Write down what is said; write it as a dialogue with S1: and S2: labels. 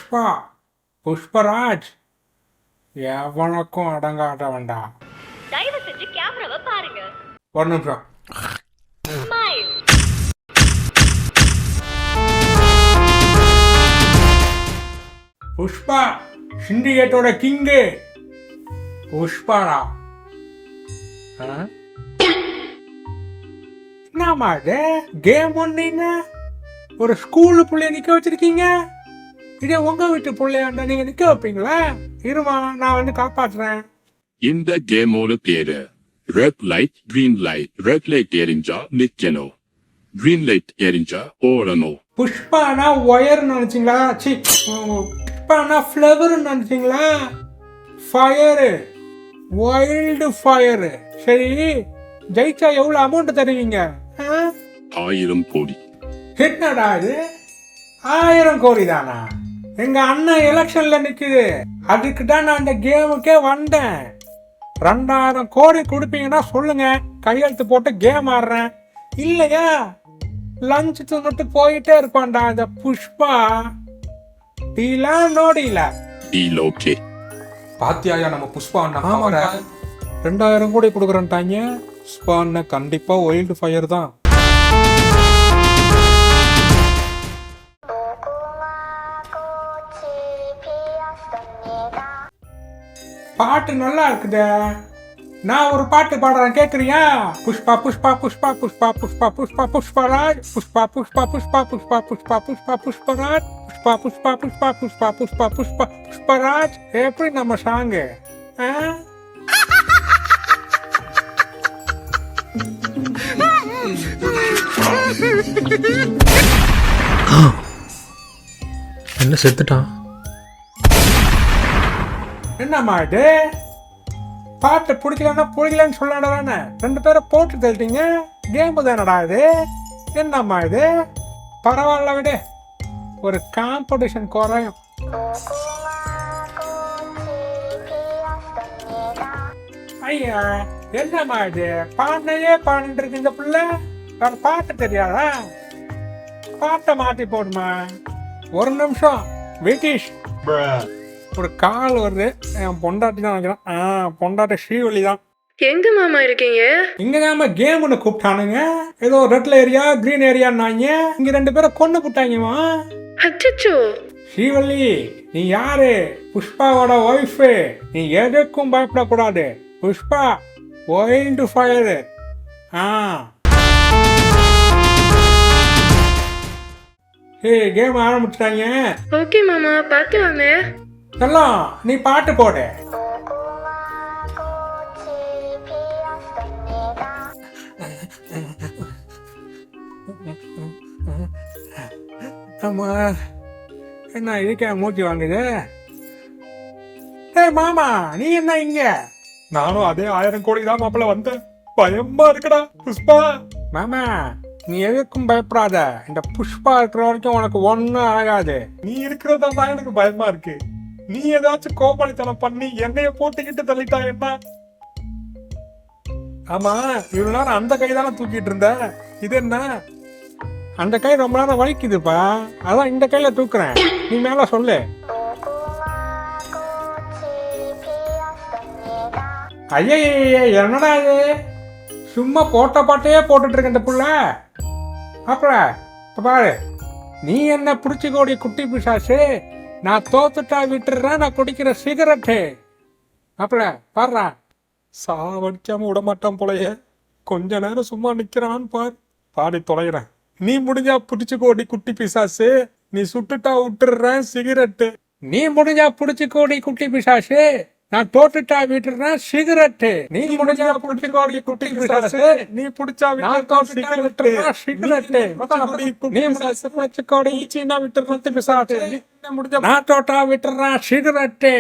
S1: புஷ்பா புஷ்பராஜ் எவனுக்கும் அடங்காட்ட வேண்டாம்.
S2: தயவு செஞ்சு கேமராவை பாருங்க.
S1: ஒரு நிமிஷம்.
S2: ஸ்மைல்.
S1: புஷ்பா சிண்டிகேட்டோட கிங்கு புஷ்பாடா. என்னம்மா இது கேம் ஒன்னீங்க ஒரு ஸ்கூலு புள்ளைய நிக்க வச்சிருக்கீங்க. இதே உங்க வீட்டு புள்ளையாண்டா நீங்க நிக்க வைப்பீங்களா? இருமா நான் வந்து காப்பாற்றுறேன்.
S3: இந்த கேமோட பேரு red light green light. Red light எரிஞ்சா நிக்கணும், கிரீன் லைட் எரிஞ்சா ஓடணும்.
S1: புஷ்பானா ஒயர் நினைச்சீங்களா? புஷ்பானா ஃப்ளவர் நினைச்சீங்களா? Fire, wild fire. சரி, ஜெயிச்சா எவ்வளவு அமௌண்ட் தருவீங்க?
S3: 1000 கோடி.
S1: என்னடா இது 1000 கோடி தானா? எங்க அண்ணன் எலெக்ஷன்ல நிக்குது, அதுக்கு தான் நான் இந்த கேமுக்கே வந்தேன். 2000 கோடி கொடுப்பீங்கன்னா சொல்லுங்க, கையெழுத்து போட்டு கேம் ஆடுறேன். இல்லையா லஞ்ச் தின்னுட்டு போயிட்டே இருப்பான்டா இந்த புஷ்பா. டீலா நோடில
S3: டீல் ஓகே.
S1: பாத்தியாயா நம்ம புஷ்பா அண்ணா? 2000 கோடி கொடுக்குறேன்ட்டாங்க. புஷ்பா அண்ணன் கண்டிப்பா வைல்டு ஃபயர் தான். பாட்டு நல்லா இருக்குதே, நான் ஒரு பாட்டு பாடுறேன் கேக்குறியா? புஷ்பா புஷ்பா புஷ்பா புஷ்பா புஷ்பா புஷ்பா புஷ்பராஜ் புஷ்பா புஷ்பா புஷ்பா புஷ்பா புஷ்பா புஷ்பா புஷ்பராஜ் புஷ்பா புஷ்பா புஷ்பா புஷ்பா புஷ்பா புஷ்பா புஷ்பராஜ். எப்படி நம்ம சாங்கு?
S4: என்ன செத்துட்டான்?
S1: என்னம்மா இது பாட்டு பிடிக்கலன்னு சொல்லடானே, 2 பேரை போட்டு தள்ளிட்டீங்க. கேம் தானடா இது? என்னம்மா இது? பரவாயில்ல விடு, ஒரு காம்படிஷன் குறையும். ஐயா என்னம்மா இது பாட்டையே பாடிட்டு இருக்கு இந்த பிள்ளை? வேற பாட்டு தெரியாதா? பாட்டை மாத்தி போடுமா. ஒரு நிமிஷம் வெயிட்டிஷ். ஒரு கால் வருது, என் பொண்டாட்டி தான் நினைக்கிறேன். பொண்டாட்டி ஸ்ரீவள்ளி தான்.
S5: எங்க மாமா இருக்கீங்க?
S1: இங்க கேம் ஒன்று கூப்பிட்டானுங்க, ஏதோ ரெட்ல ஏரியா கிரீன் ஏரியான்னாங்க. இங்க 2 பேரை கொண்டு போட்டாங்கம்மா.
S5: அச்சச்சோ.
S1: ஸ்ரீவள்ளி நீ யாரு? புஷ்பாவோட ஒய்ஃபு. நீ எதுக்கும் பயப்படக்கூடாது. Pushpa wild fire. கேம் ஆரம்பிச்சிட்டாங்க.
S5: ஓகே மாமா, பாக்கலாமே.
S1: எல்லாம் நீ பாட்டு போடு. ஆமா, என்ன இதுக்கே மூச்சு வாங்குது? ஏய் மாமா, நீ என்ன இங்க? நானும் அதே 1000 கோடி தான் மாப்பிள்ள வந்தேன். பயமா இருக்குடா புஷ்பா. மாமா நீ எதுக்கும் பயப்படாத, இந்த புஷ்பா இருக்கிற வரைக்கும் உனக்கு ஒன்னும் ஆகாது. நீ இருக்கிறதா தான் எனக்கு பயமா இருக்கு. நீ ஏதாச்சும் கோபாளித்தனம் பண்ணி என்னைய போட்டுக்கிட்டு தள்ளிட்டா என்ன? ஆமா, இவ்வளவு நேரம் அந்த கை தானே தூக்கிட்டு இருந்த, இது என்ன? அந்த கை ரொம்ப நேரம் வலிக்குதுப்பா, அதான் இந்த கையில தூக்குறேன். நீ மேல சொல்லு. ஐயா என்னடா இது, சும்மா போட்ட பாட்டையே போட்டுட்டு இருக்க இந்த புள்ள. அப்ப பாரு, நீ என்ன புடிச்சு கோடி குட்டி பிசாசு, நான் தோத்துட்டா விட்டுறேன், நான் குடிக்கிற சிகரெட்டு. அப்பல பாடுறா, சாவடிக்காம விட மாட்டான் போலயே. கொஞ்ச நேரம் சும்மா நிக்கிறான்னு பார், பாடி தொலைகிறேன். நீ முடிஞ்சா புடிச்சு கோடி குட்டி பிசாசு, நீ சுட்டுட்டா விட்டுறேன் சிகரெட்டு. நீ முடிஞ்சா புடிச்சு கோடி குட்டி பிசாசு, நான் தோட்டுட்டா விட்டுறேன் சிகரெட்டு. நீ முடிஞ்சா புடிச்சு கோடி குட்டி பிசாசு, நீ புடிச்சா சிகரெட்டு. நீ முடிஞ்சா கோடி சீனா விட்டுறேன் பிசாசு, நான் தோட்டா விட்டுறேன் சிகரெட்டு.